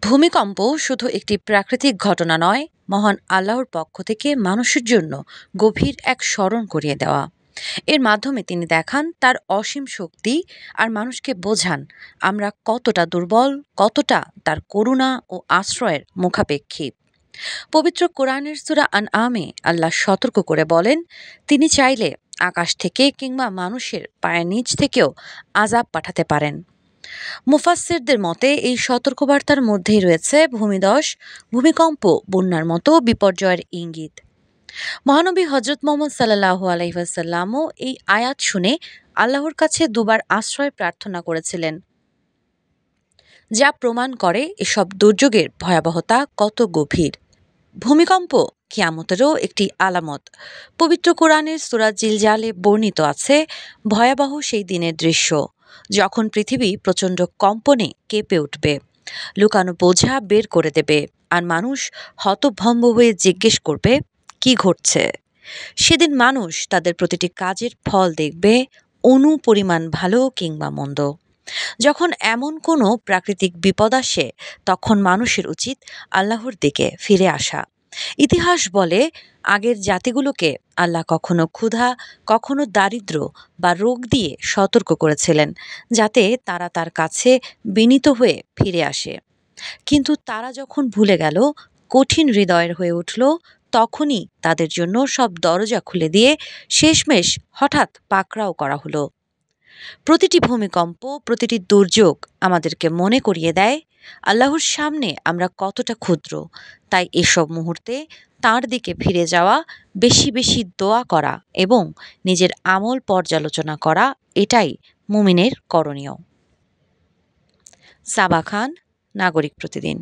ভূমিকম্প শুধু একটি প্রাকৃতিক ঘটনা নয়, মহান আল্লাহর পক্ষ থেকে মানুষের জন্য গভীর এক স্মরণ করিয়ে দেওয়া। এর মাধ্যমে তিনি দেখান তার অসীম শক্তি আর মানুষকে বোঝান আমরা কতটা দুর্বল, কতটা তার করুণা ও আশ্রয়ের মুখাপেক্ষী। পবিত্র কোরআনের সূরা আনআমে আল্লাহ সতর্ক করে বলেন, তিনি চাইলে আকাশ থেকে কিংবা মানুষের পায়ের নিচ থেকেও আযাব পাঠাতে পারেন। মুফাসসিরদের মতে এই সতর্কবার্তার মধ্যেই রয়েছে ভূমিধস, ভূমিকম্প, বন্যার মতো বিপর্যয়ের ইঙ্গিত। মহানবী হজরত মোহাম্মদ সাল্লাল্লাহু আলাইহি ওয়াসাল্লামও এই আয়াত শুনে আল্লাহর কাছে দুবার আশ্রয় প্রার্থনা করেছিলেন, যা প্রমাণ করে এসব দুর্যোগের ভয়াবহতা কত গভীর। ভূমিকম্প কিয়ামতেরও একটি আলামত। পবিত্র কোরআনের সূরা জিলজালে বর্ণিত আছে ভয়াবহ সেই দিনের দৃশ্য, যখন পৃথিবী প্রচণ্ড কম্পনে কেঁপে উঠবে, লুকানো বোঝা বের করে দেবে, আর মানুষ হতভম্ব হয়ে জিজ্ঞেস করবে কি ঘটছে। সেদিন মানুষ তাদের প্রতিটি কাজের ফল দেখবে, অণু পরিমাণ ভালো কিংবা মন্দ। যখন এমন কোনো প্রাকৃতিক বিপদ আসে, তখন মানুষের উচিত আল্লাহর দিকে ফিরে আসা। ইতিহাস বলে আগের জাতিগুলোকে আল্লাহ কখনো ক্ষুধা, কখনো দারিদ্র্য বা রোগ দিয়ে সতর্ক করেছিলেন, যাতে তারা তার কাছে বিনীত হয়ে ফিরে আসে। কিন্তু তারা যখন ভুলে গেল, কঠিন হৃদয়ের হয়ে উঠল, তখনই তাদের জন্য সব দরজা খুলে দিয়ে শেষমেশ হঠাৎ পাকড়াও করা হলো। প্রতিটি ভূমিকম্প, প্রতিটি দুর্যোগ আমাদেরকে মনে করিয়ে দেয় আল্লাহর সামনে আমরা কতটা ক্ষুদ্র। তাই এসব মুহূর্তে তাঁর দিকে ফিরে যাওয়া, বেশি বেশি দোয়া করা এবং নিজের আমল পর্যালোচনা করা, এটাই মুমিনের করণীয়। সাবা খান, নাগরিক প্রতিদিন।